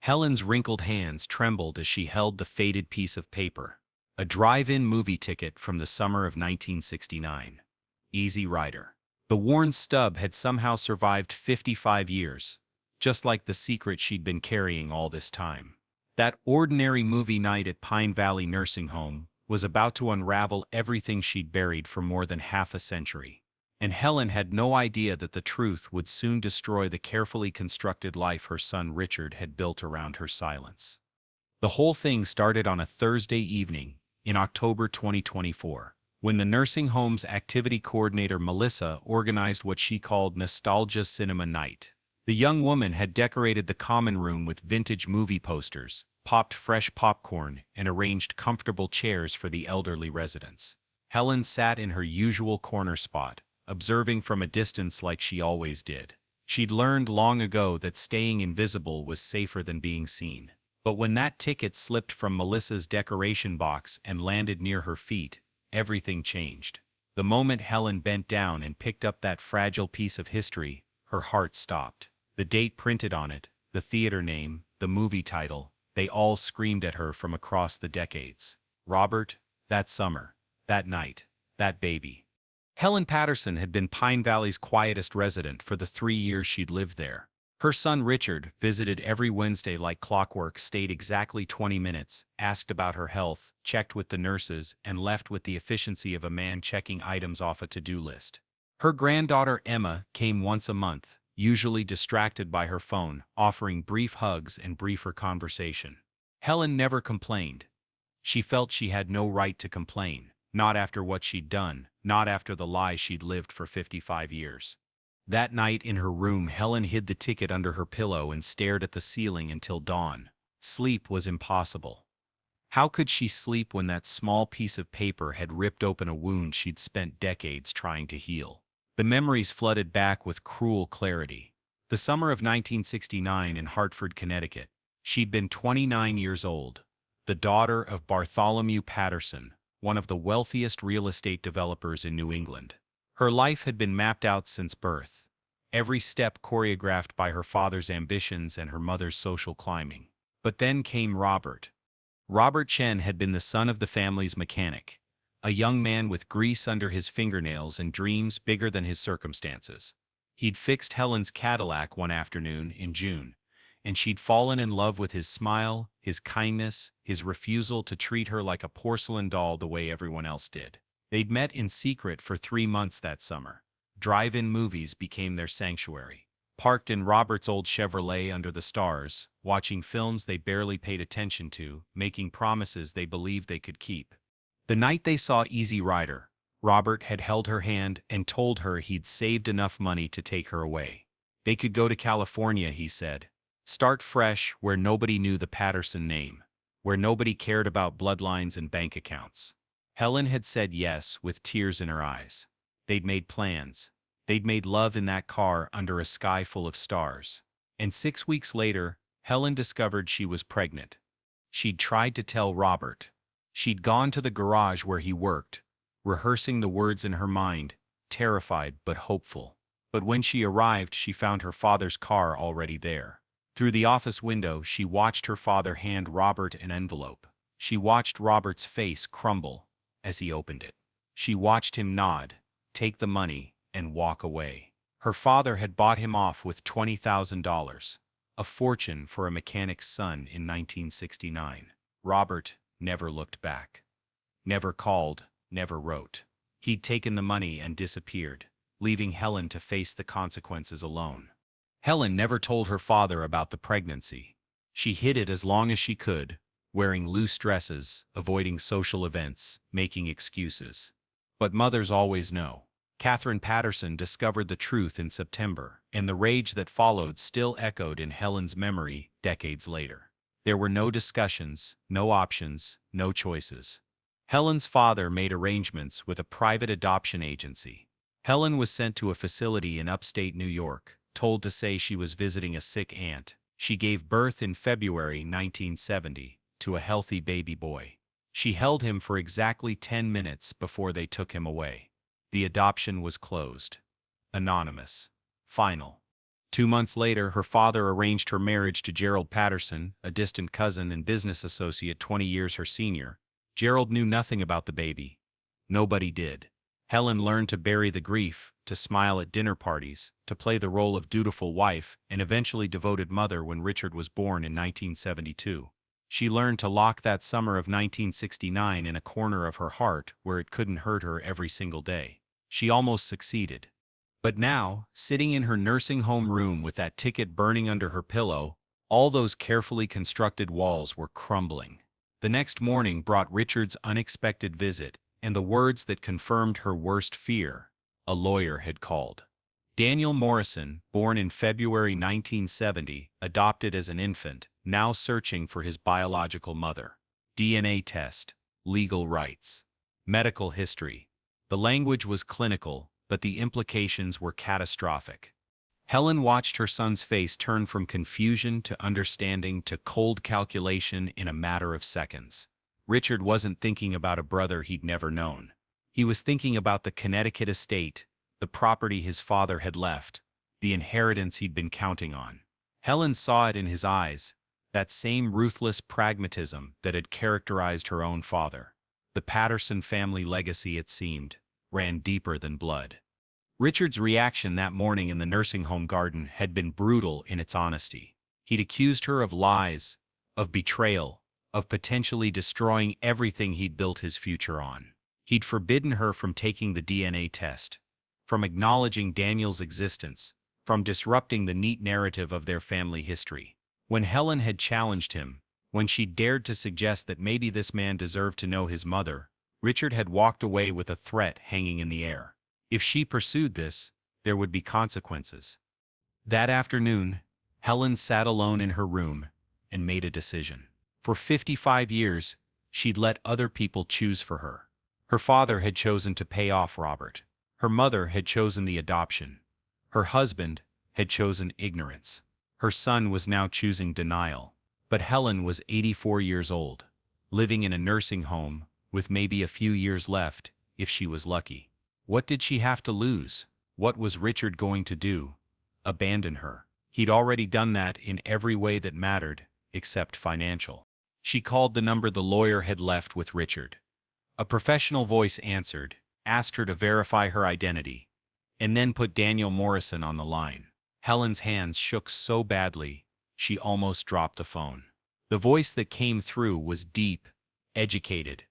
Helen's wrinkled hands trembled as she held the faded piece of paper. A drive-in movie ticket from the summer of 1969. Easy Rider. The worn stub had somehow survived 55 years, just like the secret she'd been carrying all this time. That ordinary movie night at Pine Valley Nursing Home was about to unravel everything she'd buried for more than half a century. And Helen had no idea that the truth would soon destroy the carefully constructed life her son Richard had built around her silence. The whole thing started on a Thursday evening in October 2024, when the nursing home's activity coordinator Melissa organized what she called Nostalgia Cinema Night. The young woman had decorated the common room with vintage movie posters, popped fresh popcorn, and arranged comfortable chairs for the elderly residents. Helen sat in her usual corner spot, observing from a distance like she always did. She'd learned long ago that staying invisible was safer than being seen. But when that ticket slipped from Melissa's decoration box and landed near her feet, everything changed. The moment Helen bent down and picked up that fragile piece of history, her heart stopped. The date printed on it, the theater name, the movie title, they all screamed at her from across the decades. Robert, that summer, that night, that baby. Helen Patterson had been Pine Valley's quietest resident for the 3 years she'd lived there. Her son Richard visited every Wednesday like clockwork, stayed exactly 20 minutes, asked about her health, checked with the nurses, and left with the efficiency of a man checking items off a to-do list. Her granddaughter Emma came once a month, usually distracted by her phone, offering brief hugs and briefer conversation. Helen never complained. She felt she had no right to complain, not after what she'd done, not after the lie she'd lived for 55 years. That night in her room, Helen hid the ticket under her pillow and stared at the ceiling until dawn. Sleep was impossible. How could she sleep when that small piece of paper had ripped open a wound she'd spent decades trying to heal? The memories flooded back with cruel clarity. The summer of 1969 in Hartford, Connecticut. She'd been 29 years old, the daughter of Bartholomew Patterson, one of the wealthiest real estate developers in New England. Her life had been mapped out since birth, every step choreographed by her father's ambitions and her mother's social climbing. But then came Robert. Robert Chen had been the son of the family's mechanic, a young man with grease under his fingernails and dreams bigger than his circumstances. He'd fixed Helen's Cadillac one afternoon in June, and she'd fallen in love with his smile, his kindness, his refusal to treat her like a porcelain doll the way everyone else did. They'd met in secret for 3 months that summer. Drive-in movies became their sanctuary. Parked in Robert's old Chevrolet under the stars, watching films they barely paid attention to, making promises they believed they could keep. The night they saw Easy Rider, Robert had held her hand and told her he'd saved enough money to take her away. They could go to California, he said. Start fresh where nobody knew the Patterson name, where nobody cared about bloodlines and bank accounts. Helen had said yes with tears in her eyes. They'd made plans. They'd made love in that car under a sky full of stars. And 6 weeks later, Helen discovered she was pregnant. She'd tried to tell Robert. She'd gone to the garage where he worked, rehearsing the words in her mind, terrified but hopeful. But when she arrived, she found her father's car already there. Through the office window, she watched her father hand Robert an envelope. She watched Robert's face crumble as he opened it. She watched him nod, take the money, and walk away. Her father had bought him off with $20,000, a fortune for a mechanic's son in 1969. Robert never looked back. Never called, never wrote. He'd taken the money and disappeared, leaving Helen to face the consequences alone. Helen never told her father about the pregnancy. She hid it as long as she could, wearing loose dresses, avoiding social events, making excuses. But mothers always know. Catherine Patterson discovered the truth in September, and the rage that followed still echoed in Helen's memory decades later. There were no discussions, no options, no choices. Helen's father made arrangements with a private adoption agency. Helen was sent to a facility in upstate New York, told to say she was visiting a sick aunt. She gave birth in February 1970 to a healthy baby boy. She held him for exactly 10 minutes before they took him away. The adoption was closed. Anonymous. Final. 2 months later, her father arranged her marriage to Gerald Patterson, a distant cousin and business associate 20 years her senior. Gerald knew nothing about the baby. Nobody did. Helen learned to bury the grief, to smile at dinner parties, to play the role of dutiful wife and eventually devoted mother when Richard was born in 1972. She learned to lock that summer of 1969 in a corner of her heart where it couldn't hurt her every single day. She almost succeeded. But now, sitting in her nursing home room with that ticket burning under her pillow, all those carefully constructed walls were crumbling. The next morning brought Richard's unexpected visit, and the words that confirmed her worst fear. A lawyer had called. Daniel Morrison, born in February 1970, adopted as an infant, now searching for his biological mother. DNA test, legal rights, medical history. The language was clinical, but the implications were catastrophic. Helen watched her son's face turn from confusion to understanding to cold calculation in a matter of seconds. Richard wasn't thinking about a brother he'd never known. He was thinking about the Connecticut estate, the property his father had left, the inheritance he'd been counting on. Helen saw it in his eyes, that same ruthless pragmatism that had characterized her own father. The Patterson family legacy, it seemed, ran deeper than blood. Richard's reaction that morning in the nursing home garden had been brutal in its honesty. He'd accused her of lies, of betrayal, of potentially destroying everything he'd built his future on. He'd forbidden her from taking the DNA test, from acknowledging Daniel's existence, from disrupting the neat narrative of their family history. When Helen had challenged him, when she dared to suggest that maybe this man deserved to know his mother, Richard had walked away with a threat hanging in the air. If she pursued this, there would be consequences. That afternoon, Helen sat alone in her room and made a decision. For 55 years, she'd let other people choose for her. Her father had chosen to pay off Robert. Her mother had chosen the adoption. Her husband had chosen ignorance. Her son was now choosing denial. But Helen was 84 years old, living in a nursing home, with maybe a few years left, if she was lucky. What did she have to lose? What was Richard going to do? Abandon her. He'd already done that in every way that mattered, except financial. She called the number the lawyer had left with Richard. A professional voice answered, asked her to verify her identity, and then put Daniel Morrison on the line. Helen's hands shook so badly, she almost dropped the phone. The voice that came through was deep, educated,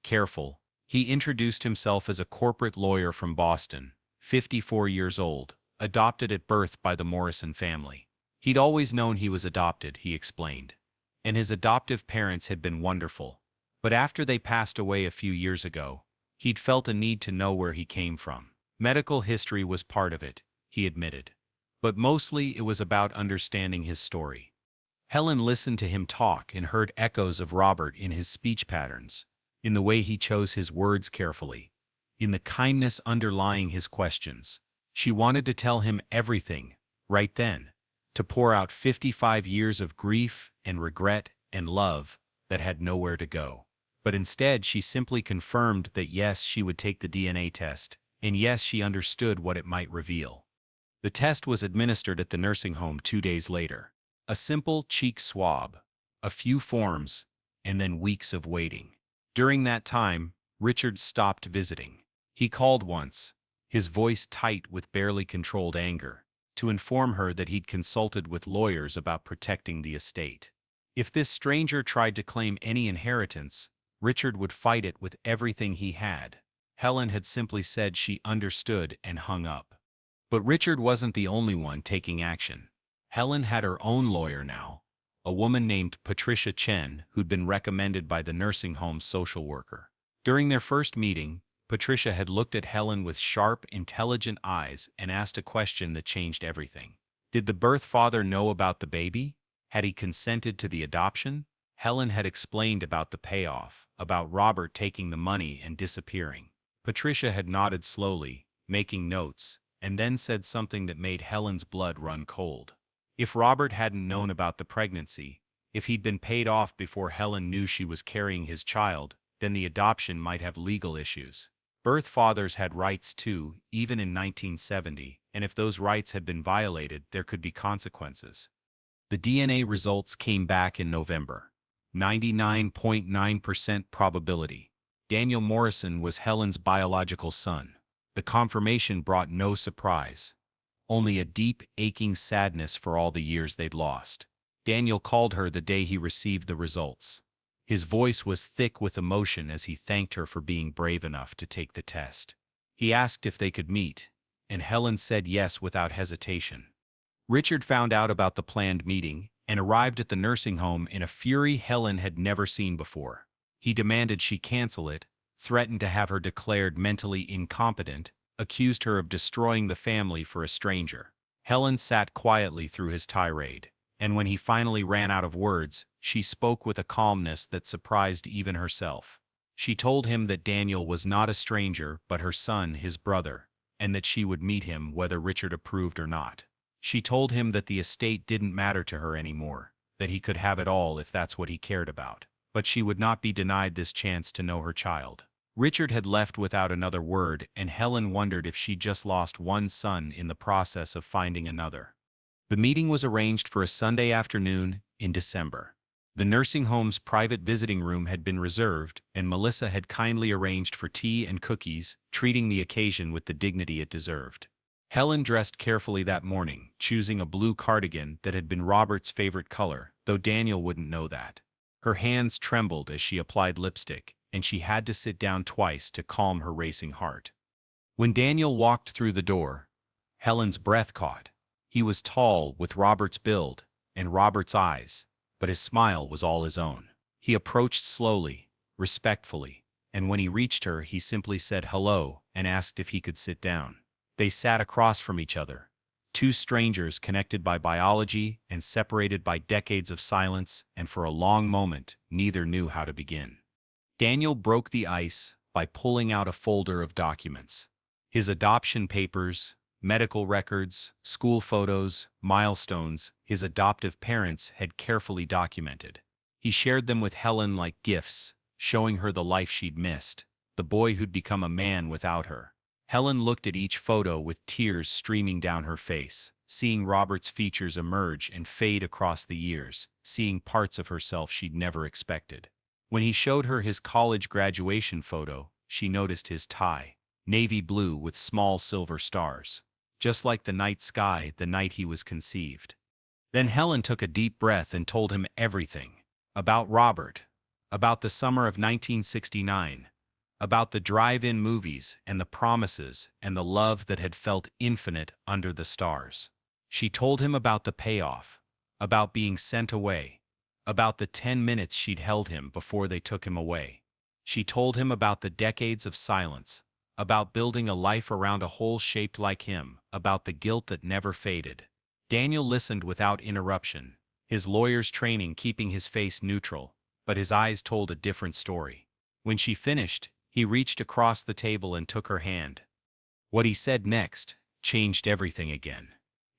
careful. He introduced himself as a corporate lawyer from Boston, 54 years old, adopted at birth by the Morrison family. He'd always known he was adopted, he explained, and his adoptive parents had been wonderful. But after they passed away a few years ago, he'd felt a need to know where he came from. Medical history was part of it, he admitted. But mostly it was about understanding his story. Helen listened to him talk and heard echoes of Robert in his speech patterns, in the way he chose his words carefully, in the kindness underlying his questions. She wanted to tell him everything, right then, to pour out 55 years of grief and regret and love that had nowhere to go. But instead she simply confirmed that yes, she would take the DNA test, and yes, she understood what it might reveal. The test was administered at the nursing home 2 days later. A simple cheek swab, a few forms, and then weeks of waiting. During that time, Richard stopped visiting. He called once, his voice tight with barely controlled anger, to inform her that he'd consulted with lawyers about protecting the estate. If this stranger tried to claim any inheritance, Richard would fight it with everything he had. Helen had simply said she understood and hung up. But Richard wasn't the only one taking action. Helen had her own lawyer now, a woman named Patricia Chen who'd been recommended by the nursing home's social worker. During their first meeting, Patricia had looked at Helen with sharp, intelligent eyes and asked a question that changed everything. Did the birth father know about the baby? Had he consented to the adoption? Helen had explained about the payoff, about Robert taking the money and disappearing. Patricia had nodded slowly, making notes, and then said something that made Helen's blood run cold. If Robert hadn't known about the pregnancy, if he'd been paid off before Helen knew she was carrying his child, then the adoption might have legal issues. Birth fathers had rights too, even in 1970, and if those rights had been violated, there could be consequences. The DNA results came back in November. 99.9% probability. Daniel Morrison was Helen's biological son. The confirmation brought no surprise, only a deep, aching sadness for all the years they'd lost. Daniel called her the day he received the results. His voice was thick with emotion as he thanked her for being brave enough to take the test. He asked if they could meet, and Helen said yes without hesitation. Richard found out about the planned meeting and arrived at the nursing home in a fury Helen had never seen before. He demanded she cancel it, threatened to have her declared mentally incompetent, accused her of destroying the family for a stranger. Helen sat quietly through his tirade, and when he finally ran out of words, she spoke with a calmness that surprised even herself. She told him that Daniel was not a stranger but her son, his brother, and that she would meet him whether Richard approved or not. She told him that the estate didn't matter to her anymore, that he could have it all if that's what he cared about. But she would not be denied this chance to know her child. Richard had left without another word, and Helen wondered if she'd just lost one son in the process of finding another. The meeting was arranged for a Sunday afternoon in December. The nursing home's private visiting room had been reserved, and Melissa had kindly arranged for tea and cookies, treating the occasion with the dignity it deserved. Helen dressed carefully that morning, choosing a blue cardigan that had been Robert's favorite color, though Daniel wouldn't know that. Her hands trembled as she applied lipstick, and she had to sit down twice to calm her racing heart. When Daniel walked through the door, Helen's breath caught. He was tall, with Robert's build, and Robert's eyes, but his smile was all his own. He approached slowly, respectfully, and when he reached her, he simply said hello and asked if he could sit down. They sat across from each other, two strangers connected by biology and separated by decades of silence, and for a long moment, neither knew how to begin. Daniel broke the ice by pulling out a folder of documents. His adoption papers, medical records, school photos, milestones his adoptive parents had carefully documented. He shared them with Helen like gifts, showing her the life she'd missed, the boy who'd become a man without her. Helen looked at each photo with tears streaming down her face, seeing Robert's features emerge and fade across the years, seeing parts of herself she'd never expected. When he showed her his college graduation photo, she noticed his tie, navy blue with small silver stars, just like the night sky the night he was conceived. Then Helen took a deep breath and told him everything. About Robert, about the summer of 1969, about the drive-in movies and the promises and the love that had felt infinite under the stars. She told him about the payoff, about being sent away, about the 10 minutes she'd held him before they took him away. She told him about the decades of silence, about building a life around a hole shaped like him, about the guilt that never faded. Daniel listened without interruption, his lawyer's training keeping his face neutral, but his eyes told a different story. When she finished, he reached across the table and took her hand. What he said next changed everything again.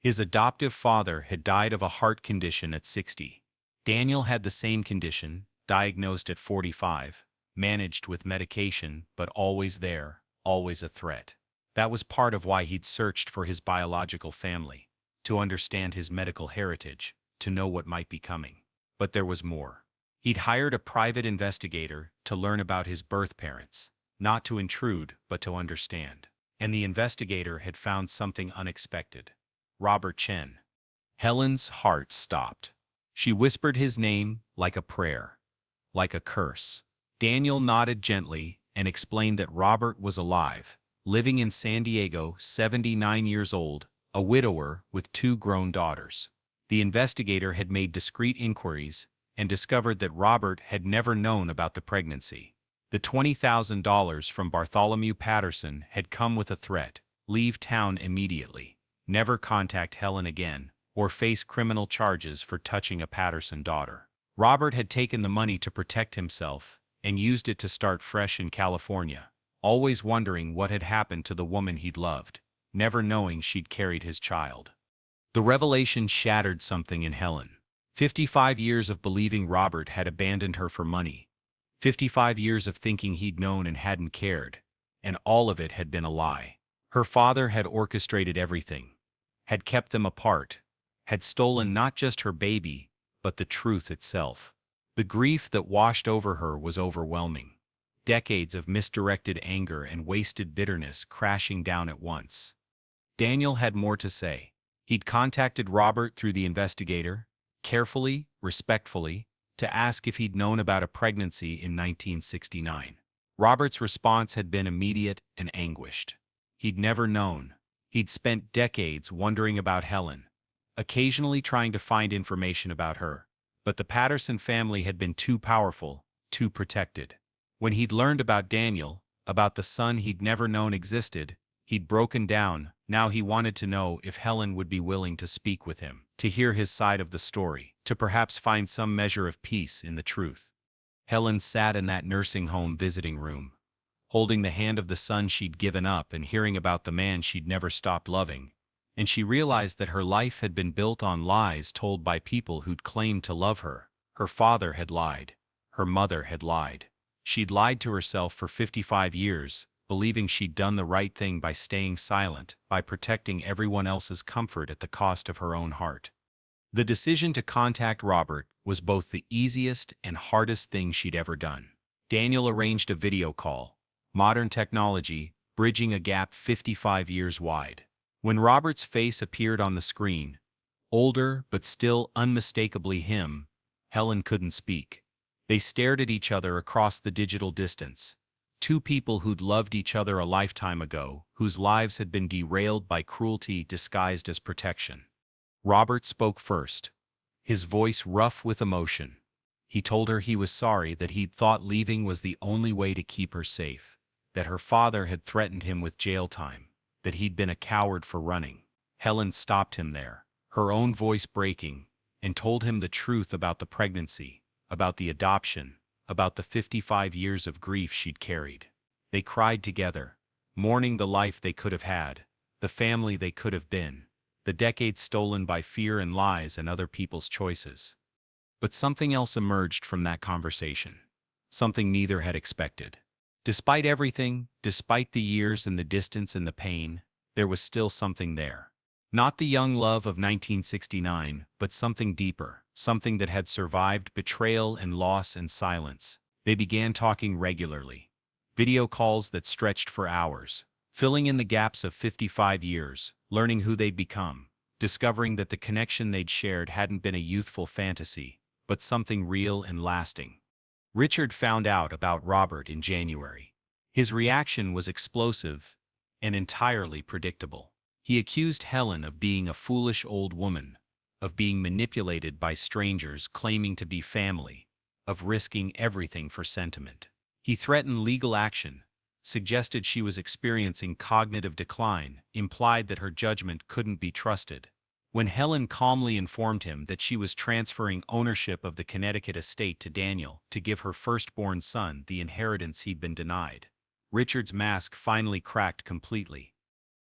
His adoptive father had died of a heart condition at 60. Daniel had the same condition, diagnosed at 45, managed with medication, but always there, always a threat. That was part of why he'd searched for his biological family, to understand his medical heritage, to know what might be coming. But there was more. He'd hired a private investigator to learn about his birth parents, not to intrude, but to understand. And the investigator had found something unexpected. Robert Chen. Helen's heart stopped. She whispered his name like a prayer, like a curse. Daniel nodded gently and explained that Robert was alive, living in San Diego, 79 years old, a widower with 2 grown daughters. The investigator had made discreet inquiries and discovered that Robert had never known about the pregnancy. The $20,000 from Bartholomew Patterson had come with a threat: leave town immediately, never contact Helen again, or face criminal charges for touching a Patterson daughter. Robert had taken the money to protect himself and used it to start fresh in California, always wondering what had happened to the woman he'd loved, never knowing she'd carried his child. The revelation shattered something in Helen. 55 years of believing Robert had abandoned her for money. 55 years of thinking he'd known and hadn't cared, and all of it had been a lie. Her father had orchestrated everything, had kept them apart, had stolen not just her baby, but the truth itself. The grief that washed over her was overwhelming. Decades of misdirected anger and wasted bitterness crashing down at once. Daniel had more to say. He'd contacted Robert through the investigator, carefully, respectfully, to ask if he'd known about a pregnancy in 1969. Robert's response had been immediate and anguished. He'd never known. He'd spent decades wondering about Helen, occasionally trying to find information about her. But the Patterson family had been too powerful, too protected. When he'd learned about Daniel, about the son he'd never known existed, he'd broken down. Now he wanted to know if Helen would be willing to speak with him, to hear his side of the story, to perhaps find some measure of peace in the truth. Helen sat in that nursing home visiting room, holding the hand of the son she'd given up and hearing about the man she'd never stopped loving. And she realized that her life had been built on lies told by people who'd claimed to love her. Her father had lied. Her mother had lied. She'd lied to herself for 55 years, believing she'd done the right thing by staying silent, by protecting everyone else's comfort at the cost of her own heart. The decision to contact Robert was both the easiest and hardest thing she'd ever done. Daniel arranged a video call, modern technology, bridging a gap 55 years wide. When Robert's face appeared on the screen, older but still unmistakably him, Helen couldn't speak. They stared at each other across the digital distance. Two people who'd loved each other a lifetime ago, whose lives had been derailed by cruelty disguised as protection. Robert spoke first, his voice rough with emotion. He told her he was sorry, that he'd thought leaving was the only way to keep her safe, that her father had threatened him with jail time, that he'd been a coward for running. Helen stopped him there, her own voice breaking, and told him the truth about the pregnancy, about the adoption, about the 55 years of grief she'd carried. They cried together, mourning the life they could have had, the family they could have been, the decades stolen by fear and lies and other people's choices. But something else emerged from that conversation, something neither had expected. Despite everything, despite the years and the distance and the pain, there was still something there. Not the young love of 1969, but something deeper, something that had survived betrayal and loss and silence. They began talking regularly. Video calls that stretched for hours, filling in the gaps of 55 years, learning who they'd become, discovering that the connection they'd shared hadn't been a youthful fantasy, but something real and lasting. Richard found out about Robert in January. His reaction was explosive and entirely predictable. He accused Helen of being a foolish old woman, of being manipulated by strangers claiming to be family, of risking everything for sentiment. He threatened legal action, suggested she was experiencing cognitive decline, implied that her judgment couldn't be trusted. When Helen calmly informed him that she was transferring ownership of the Connecticut estate to Daniel to give her firstborn son the inheritance he'd been denied, Richard's mask finally cracked completely.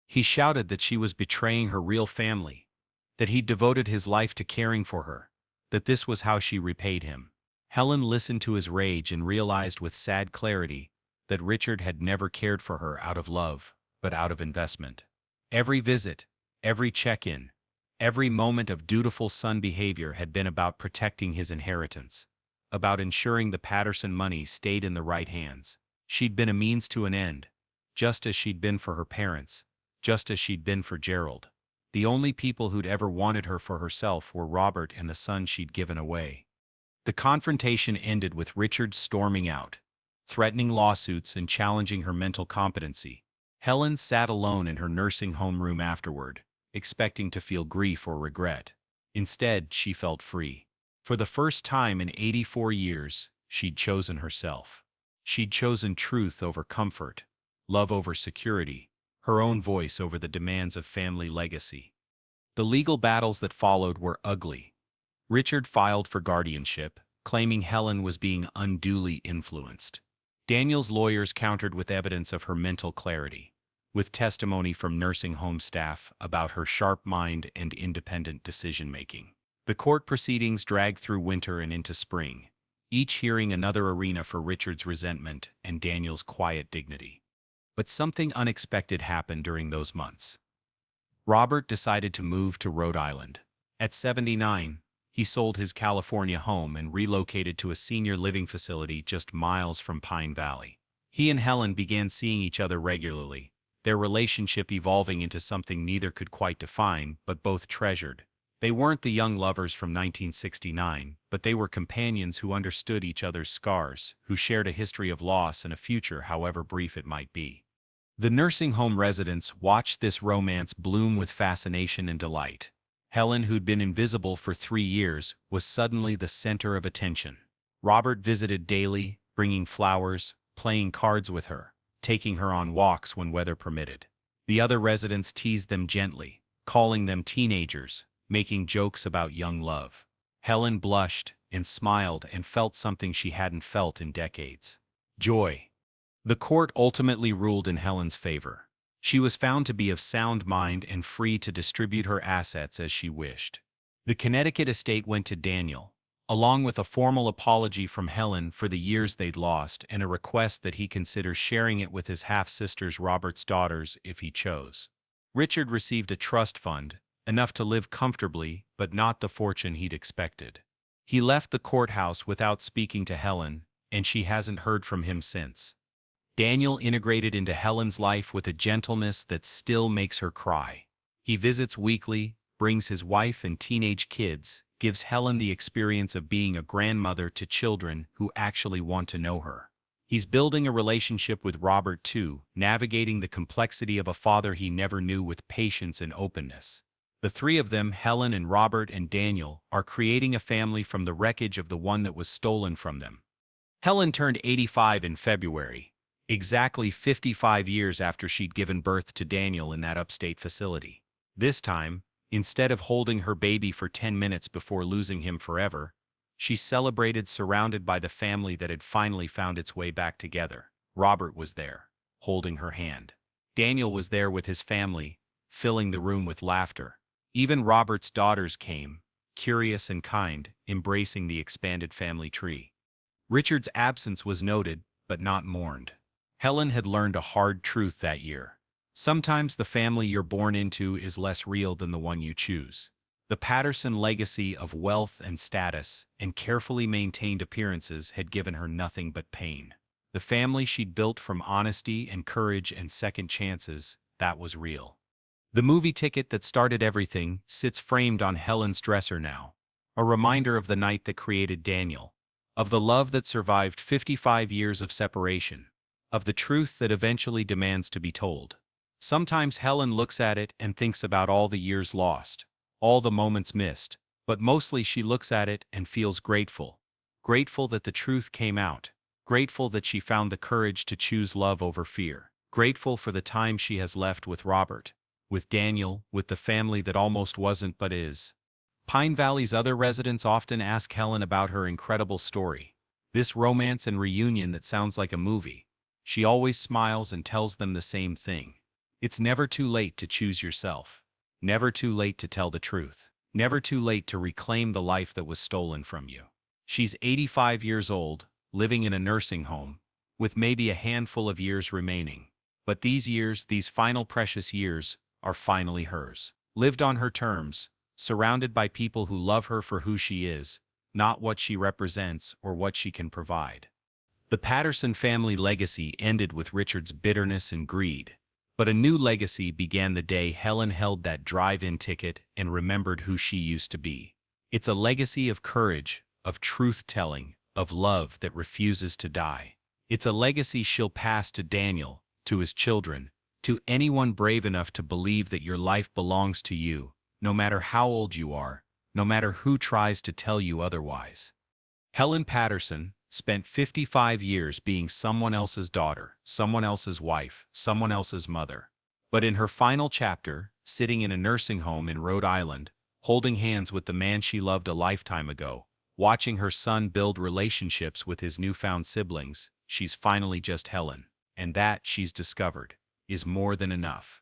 He shouted that she was betraying her real family, that he'd devoted his life to caring for her, that this was how she repaid him. Helen listened to his rage and realized with sad clarity that Richard had never cared for her out of love, but out of investment. Every visit, every check-in, every moment of dutiful son behavior had been about protecting his inheritance, about ensuring the Patterson money stayed in the right hands. She'd been a means to an end, just as she'd been for her parents, just as she'd been for Gerald. The only people who'd ever wanted her for herself were Robert and the son she'd given away. The confrontation ended with Richard storming out, threatening lawsuits and challenging her mental competency. Helen sat alone in her nursing home room afterward, expecting to feel grief or regret. Instead, she felt free. For the first time in 84 years, she'd chosen herself. She'd chosen truth over comfort, love over security, her own voice over the demands of family legacy. The legal battles that followed were ugly. Richard filed for guardianship, claiming Helen was being unduly influenced. Daniel's lawyers countered with evidence of her mental clarity, with testimony from nursing home staff about her sharp mind and independent decision-making. The court proceedings dragged through winter and into spring, each hearing another arena for Richard's resentment and Daniel's quiet dignity. But something unexpected happened during those months. Robert decided to move to Rhode Island. At 79, he sold his California home and relocated to a senior living facility just miles from Pine Valley. He and Helen began seeing each other regularly, their relationship evolving into something neither could quite define but both treasured. They weren't the young lovers from 1969, but they were companions who understood each other's scars, who shared a history of loss and a future however brief it might be. The nursing home residents watched this romance bloom with fascination and delight. Helen, who'd been invisible for 3 years, was suddenly the center of attention. Robert visited daily, bringing flowers, playing cards with her, taking her on walks when weather permitted. The other residents teased them gently, calling them teenagers, making jokes about young love. Helen blushed and smiled and felt something she hadn't felt in decades: joy. The court ultimately ruled in Helen's favor. She was found to be of sound mind and free to distribute her assets as she wished. The Connecticut estate went to Daniel, along with a formal apology from Helen for the years they'd lost and a request that he consider sharing it with his half-sisters Robert's daughters if he chose. Richard received a trust fund, enough to live comfortably but not the fortune he'd expected. He left the courthouse without speaking to Helen, and she hasn't heard from him since. Daniel integrated into Helen's life with a gentleness that still makes her cry. He visits weekly, brings his wife and teenage kids, gives Helen the experience of being a grandmother to children who actually want to know her. He's building a relationship with Robert too, navigating the complexity of a father he never knew with patience and openness. The three of them, Helen and Robert and Daniel, are creating a family from the wreckage of the one that was stolen from them. Helen turned 85 in February, exactly 55 years after she'd given birth to Daniel in that upstate facility. This time, instead of holding her baby for 10 minutes before losing him forever, she celebrated surrounded by the family that had finally found its way back together. Robert was there, holding her hand. Daniel was there with his family, filling the room with laughter. Even Robert's daughters came, curious and kind, embracing the expanded family tree. Richard's absence was noted, but not mourned. Helen had learned a hard truth that year. Sometimes the family you're born into is less real than the one you choose. The Patterson legacy of wealth and status and carefully maintained appearances had given her nothing but pain. The family she'd built from honesty and courage and second chances, that was real. The movie ticket that started everything sits framed on Helen's dresser now, a reminder of the night that created Daniel, of the love that survived 55 years of separation, of the truth that eventually demands to be told. Sometimes Helen looks at it and thinks about all the years lost, all the moments missed, but mostly she looks at it and feels grateful. Grateful that the truth came out. Grateful that she found the courage to choose love over fear. Grateful for the time she has left with Robert, with Daniel, with the family that almost wasn't but is. Pine Valley's other residents often ask Helen about her incredible story. This romance and reunion that sounds like a movie. She always smiles and tells them the same thing. It's never too late to choose yourself. Never too late to tell the truth. Never too late to reclaim the life that was stolen from you. She's 85 years old, living in a nursing home, with maybe a handful of years remaining. But these years, these final precious years, are finally hers. Lived on her terms, surrounded by people who love her for who she is, not what she represents or what she can provide. The Patterson family legacy ended with Richard's bitterness and greed. But a new legacy began the day Helen held that drive-in ticket and remembered who she used to be. It's a legacy of courage, of truth-telling, of love that refuses to die. It's a legacy she'll pass to Daniel, to his children, to anyone brave enough to believe that your life belongs to you, no matter how old you are, no matter who tries to tell you otherwise. Helen Patterson spent 55 years being someone else's daughter, someone else's wife, someone else's mother. But in her final chapter, sitting in a nursing home in Rhode Island, holding hands with the man she loved a lifetime ago, watching her son build relationships with his newfound siblings, she's finally just Helen. And that, she's discovered, is more than enough.